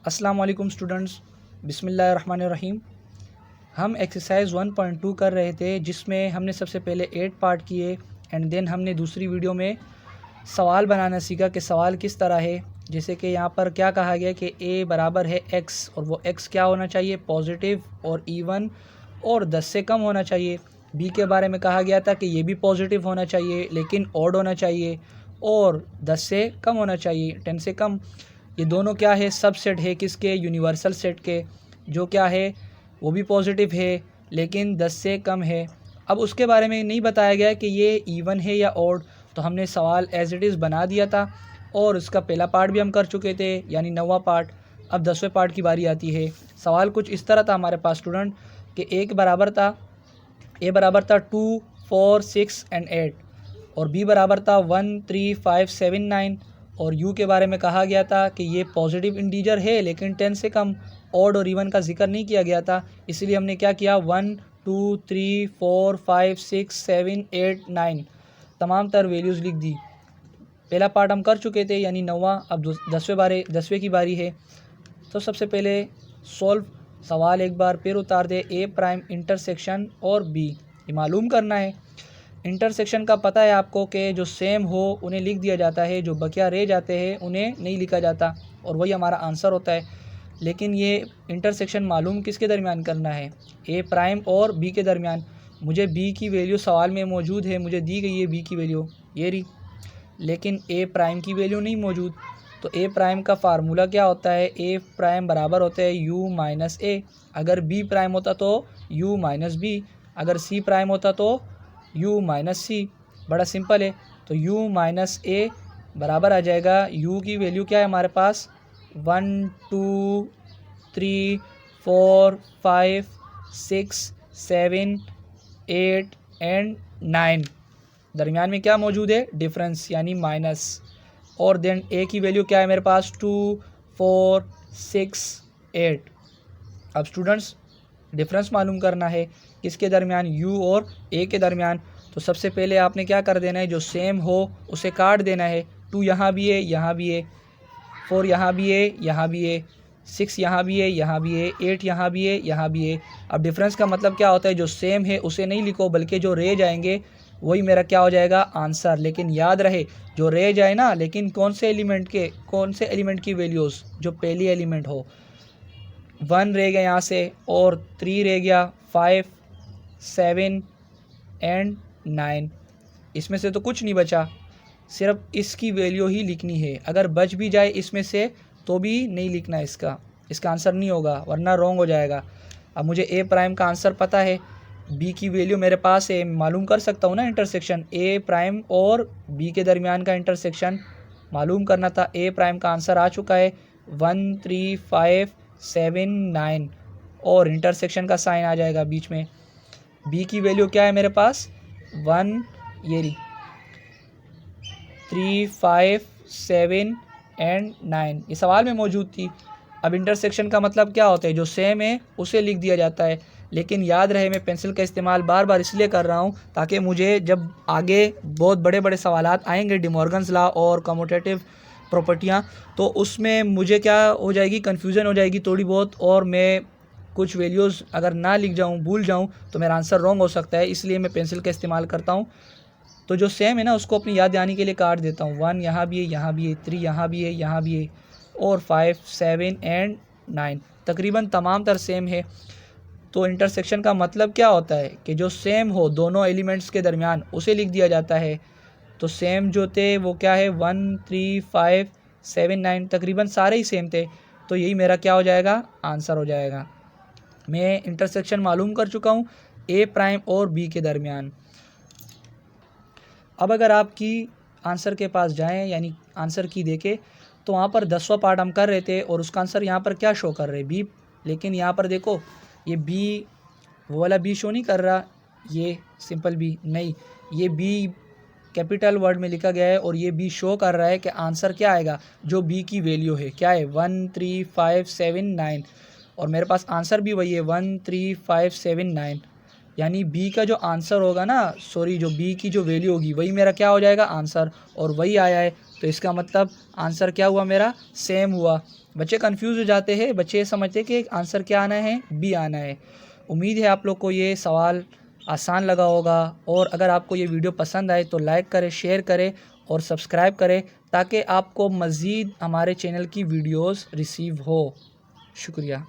अस्सलाम वालेकुम स्टूडेंट्स, बिस्मिल्लाहिर्रहमानिर्रहीम। हम एक्सरसाइज 1.2 कर रहे थे जिसमें हमने सबसे पहले 8 पार्ट किए एंड देन हमने दूसरी वीडियो में सवाल बनाना सीखा कि सवाल किस तरह है। जैसे कि यहाँ पर क्या कहा गया कि a बराबर है x और वो x क्या होना चाहिए, पॉजिटिव और इवन और 10 से कम होना चाहिए। b के बारे में कहा गया था कि ये भी पॉजिटिव होना चाहिए लेकिन ऑड होना चाहिए और 10 से कम होना चाहिए, 10 से कम। ये दोनों क्या है, सबसेट है किसके, यूनिवर्सल सेट के, जो क्या है वो भी पॉजिटिव है लेकिन 10 से कम है। अब उसके बारे में नहीं बताया गया कि ये इवन है या ऑड, तो हमने सवाल एज इट इज़ बना दिया था और उसका पहला पार्ट भी हम कर चुके थे यानी 9वां पार्ट। अब 10वें पार्ट की बारी आती है। सवाल कुछ इस तरह था हमारे पास स्टूडेंट कि ए बराबर था 2, 4, 6 एंड 8 और बी बराबर था 1, 3, 5, 7, 9 और यू के बारे में कहा गया था कि ये पॉजिटिव इंटीजर है लेकिन 10 से कम। ऑड और इवन का जिक्र नहीं किया गया था, इसलिए हमने क्या किया 1, 2, 3, 4, 5, 6, 7, 8, 9 तमाम तर वैल्यूज़ लिख दी। पहला पार्ट हम कर चुके थे यानी 9वां। अब 10वें की बारी है। तो सबसे पहले सॉल्व सवाल एक बार फिर उतार दे। ए प्राइम इंटरसेक्शन और बी ये मालूम करना है। इंटरसेक्शन का पता है आपको कि जो सेम हो उन्हें लिख दिया जाता है, जो बकिया रह जाते हैं उन्हें नहीं लिखा जाता और वही हमारा आंसर होता है। लेकिन ये इंटरसेक्शन मालूम किसके दरमियान करना है, ए प्राइम और बी के दरमियान। मुझे बी की वैल्यू सवाल में मौजूद है, मुझे दी गई है बी की वैल्यू ये रही, लेकिन ए प्राइम की वैल्यू नहीं मौजूद। तो ए प्राइम का फार्मूला क्या होता है, ए प्राइम बराबर होता है यू माइनस ए। अगर बी प्राइम होता तो यू माइनस बी, अगर सी प्राइम होता तो यू माइनस सी। बड़ा सिंपल है। तो यू माइनस ए बराबर आ जाएगा, यू की वैल्यू क्या है हमारे पास 1, 2, 3, 4, 5, 6, 7, 8 एंड 9। दरमियान में क्या मौजूद है, डिफरेंस यानी माइनस। और देन ए की वैल्यू क्या है मेरे पास 2, 4, 6, 8। अब स्टूडेंट्स डिफरेंस मालूम करना है किसके दरमियान, यू और ए के दरमियान। तो सबसे पहले आपने क्या कर देना है, जो सेम हो उसे काट देना है। 2 यहाँ भी है, यहाँ भी है, 4 यहाँ भी है, यहाँ भी है, 6 यहाँ भी है, यहाँ भी है, 8 यहाँ भी है, यहाँ भी है। अब डिफरेंस का मतलब क्या होता है, जो सेम है उसे नहीं लिखो बल्कि जो रह जाएंगे वही मेरा क्या हो जाएगा, आंसर। लेकिन याद रहे जो रह जाए ना, लेकिन कौन से एलिमेंट की वैल्यूज़, जो पहली एलिमेंट हो। 1 रह गया यहाँ से और 3 रह गया, 5, 7 एंड 9। इसमें से तो कुछ नहीं बचा, सिर्फ इसकी वैल्यू ही लिखनी है। अगर बच भी जाए इसमें से तो भी नहीं लिखना इसका आंसर नहीं होगा, वरना रॉन्ग हो जाएगा। अब मुझे ए प्राइम का आंसर पता है, बी की वैल्यू मेरे पास है, मालूम कर सकता हूँ ना इंटरसेक्शन। ए प्राइम और बी के दरमियान का इंटरसेक्शन मालूम करना था। ए प्राइम का आंसर आ चुका है 1, 3, 5, 7, 9 और इंटरसेक्शन का साइन आ जाएगा बीच में। बी की वैल्यू क्या है मेरे पास 1, ये रही, 3, 5, 7 एंड 9 ये सवाल में मौजूद थी। अब इंटरसेक्शन का मतलब क्या होता है, जो सेम है उसे लिख दिया जाता है। लेकिन याद रहे मैं पेंसिल का इस्तेमाल बार बार इसलिए कर रहा हूँ ताकि मुझे जब आगे बहुत बड़े बड़े सवालात आएंगे, डिमॉर्गन्स लॉ और कम्यूटेटिव प्रॉपर्टियाँ, तो उसमें मुझे क्या हो जाएगी, कन्फ्यूज़न हो जाएगी थोड़ी बहुत, और मैं कुछ वैल्यूज़ अगर ना लिख जाऊँ, भूल जाऊँ, तो मेरा आंसर रॉन्ग हो सकता है। इसलिए मैं पेंसिल का इस्तेमाल करता हूँ। तो जो सेम है ना उसको अपनी याद दहानी के लिए काट देता हूँ। 1 यहाँ भी है, यहाँ भी है, 3 यहाँ भी है, यहाँ भी है और 5, 7 एंड 9 तकरीबन तमाम तर सेम है। तो इंटरसेक्शन का मतलब क्या होता है कि जो सेम हो दोनों एलिमेंट्स के दरमियान उसे लिख दिया जाता है। तो सेम जो थे वो क्या है 1, 3, 5, 7, 9 तकरीबन सारे ही सेम थे। तो यही मेरा क्या हो जाएगा, आंसर हो जाएगा। मैं इंटरसेक्शन मालूम कर चुका हूँ ए प्राइम और बी के दरमियान। अब अगर आपकी आंसर के पास जाएं यानी आंसर की देखें तो वहाँ पर 10वां पार्ट हम कर रहे थे और उसका आंसर यहाँ पर क्या शो कर रहे हैं, बी। लेकिन यहाँ पर देखो ये बी, वो वाला बी शो नहीं कर रहा, ये सिंपल बी नहीं, ये बी कैपिटल वर्ड में लिखा गया है और ये बी शो कर रहा है कि आंसर क्या आएगा, जो बी की वैल्यू है क्या है 1, 3, 5, 7, 9 और मेरे पास आंसर भी वही है 1, 3, 5, 7, 9। यानी बी का जो आंसर होगा ना, सॉरी जो बी की जो वैल्यू होगी वही मेरा क्या हो जाएगा, आंसर। और वही आया है तो इसका मतलब आंसर क्या हुआ मेरा, सेम हुआ। बच्चे कंफ्यूज हो जाते हैं, बच्चे ये समझते हैं कि आंसर क्या आना है, बी आना है। उम्मीद है आप लोग को ये सवाल आसान लगा होगा, और अगर आपको ये वीडियो पसंद आए तो लाइक करें, शेयर करें और सब्सक्राइब करें, ताकि आपको मज़ीद हमारे चैनल की वीडियोस रिसीव हो। शुक्रिया।